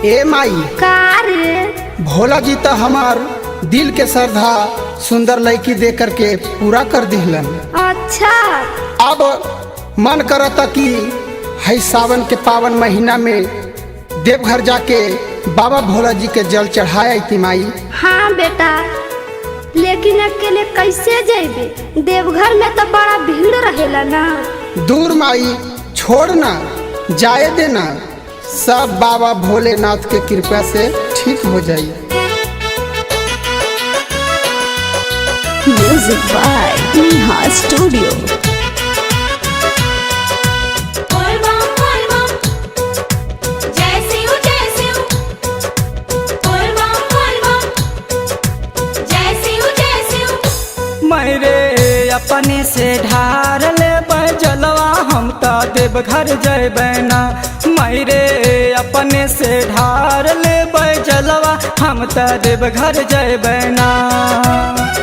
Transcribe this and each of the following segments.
ए माई का रे? भोला जी तो हमार दिल के श्रद्धा सुंदर लड़की दे करके पूरा कर दिलन। अच्छा अब मन करता कि है सावन के पावन महीना में देवघर जाके बाबा भोला जी के जल चढ़ाया थी माई। हाँ बेटा, लेकिन अकेले कैसे जेबे? देवघर में तो बड़ा भीड़ रहेला ना। दूर माई छोड़ ना, जाए देना, सब बाबा भोलेनाथ के कृपा से ठीक हो जाई। Music by Neha studio. मेरे अपने से ढार ले जलवा हम तो देवघर जैबे ना। मेरे अपने से ढार ले जलवा हम तो देवघर जैबे ना।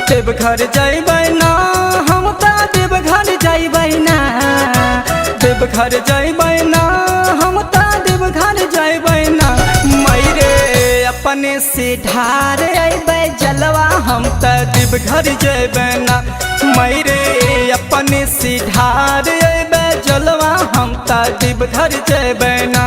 देवघर जैबे ना, हम तो देवघर जैबे ना। देवघर जैबे ना, हम तो देवघर जैबे ना। मेरे अपने से ढार अबे जलवा हम तो देवघर जैबे ना। मेरे अपने से ढार अबे जलवा हम तो देवघर जैबे ना।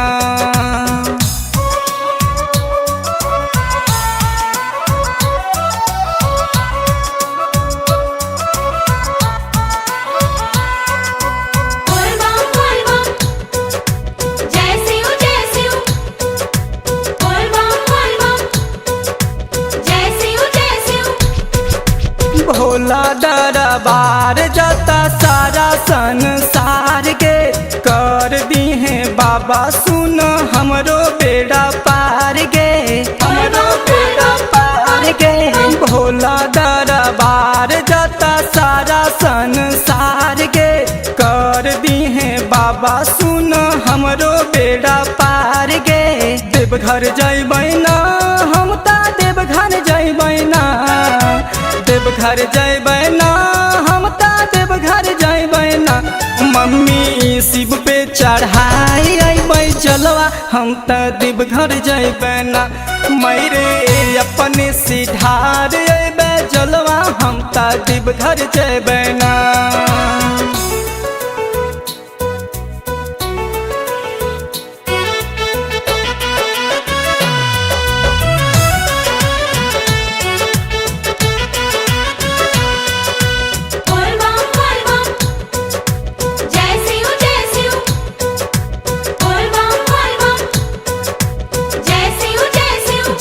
भोला दरबार जाता सारा संसार के कर दी है बाबा सुन हमरो बेड़ा पार गे। हमरो बेड़ा पार गे। भोला दरबार जाता सारा संसार के कर दी है बाबा सुन हमरो बेड़ा पार गे। देवघर जैबै ना, हम ता देवघर जैबै ना। देवघर जैबै ना, हम ता देवघर जैबै ना। मम्मी शिव पे चढ़ाई अबै जलवा हम ता देवघर जैबै ना। मेरे अपने से ढार अबै जलवा हम ता देवघर जैबै ना।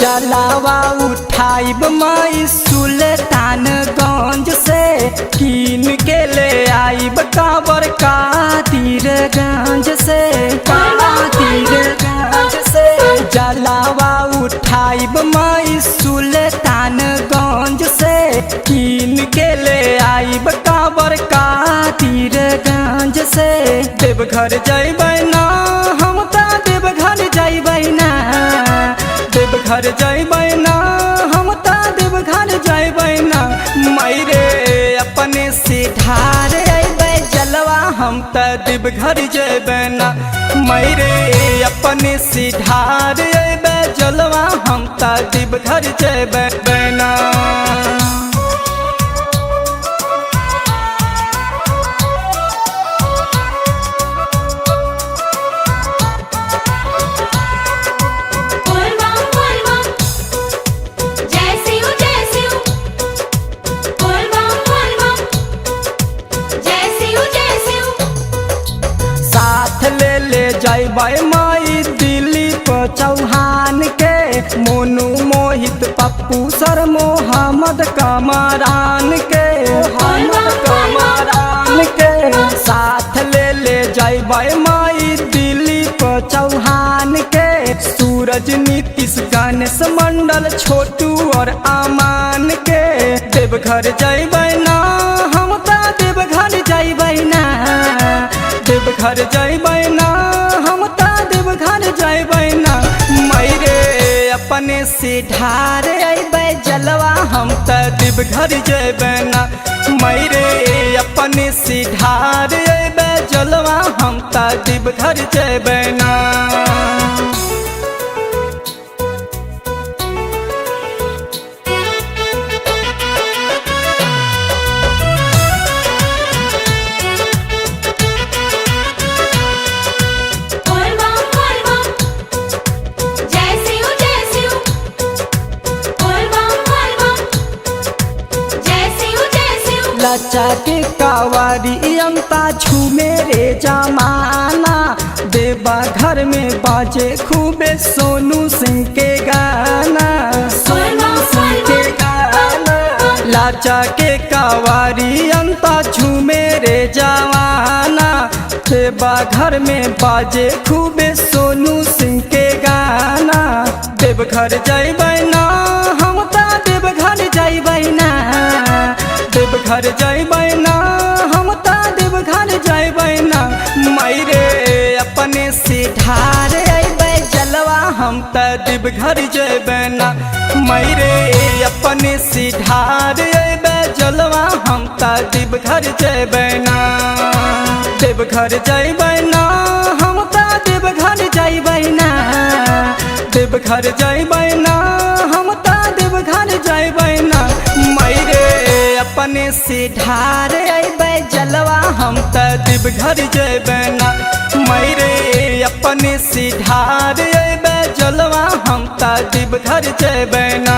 जलावा उठाइब माई सुल्तानगंज से कीन के ले आइब कांवर कादिरगंज से। कादिरगंज से जलावा उठाइब माई सुल्तानगंज से कीन के ले आइब कांवर कादिरगंज से। देवघर जैबै ना, हम ता देवघर जैबै ना। देवघर जैबै ना, हम ता देवघर जैबै ना। मेरे अपने से ढार अबै जलवा हम ता देवघर जैबै ना। मेरे अपने से ढार अबै जलवा हम ता देवघर जैबै ना। जैबै माई दिलीप चौहान के, मोनू मोहित पप्पू सर मोहम्मद कमरान के। मोहम्मद कमरान के साथ ले जैबै माई दिलीप चौहान के। सूरज नीतीश गणेश मंडल छोटू और अमान के। देवघर जैबै ना, हम ता देवघर जैबै ना। देवघर जैबै ना, हम ता देवघर जैबै ना। मेरे अपने से ढार अबै जलवा हम ता देवघर जैबै ना। मेरे अपने से ढार अबै जलवा हम ता देवघर जैबै ना। लाचा के कावारी अंता झूमे रे जमाना देवा घर में बाजे खूबे सोनू सिंह के गाना सोनू सिंह के गाना लाचा के कावारी अंता झूमे रे जमाना देवा घर में बाजे खूबे सोनू सिंह के गाना देवघर जइबै ना हम ता देवघर जइबै ना देवघर जइबै ना हम ता देवघर जइबै ना मैरे अपने से ढार अइबै जलवा हम ता देवघर जइबै ना मैरे अपने से ढार अइबै जलवा हम ता देवघर जइबै ना देवघर जइबै ना हम ता देवघर जइबै ना देवघर जइबै ना हम ता देवघर जइबै ना मैरे अपने से ढार अइबै जलवा हम ता देवघर जइबै ना मैरे अपने से ढार अइबै जलवा हम ता देवघर जइबै ना।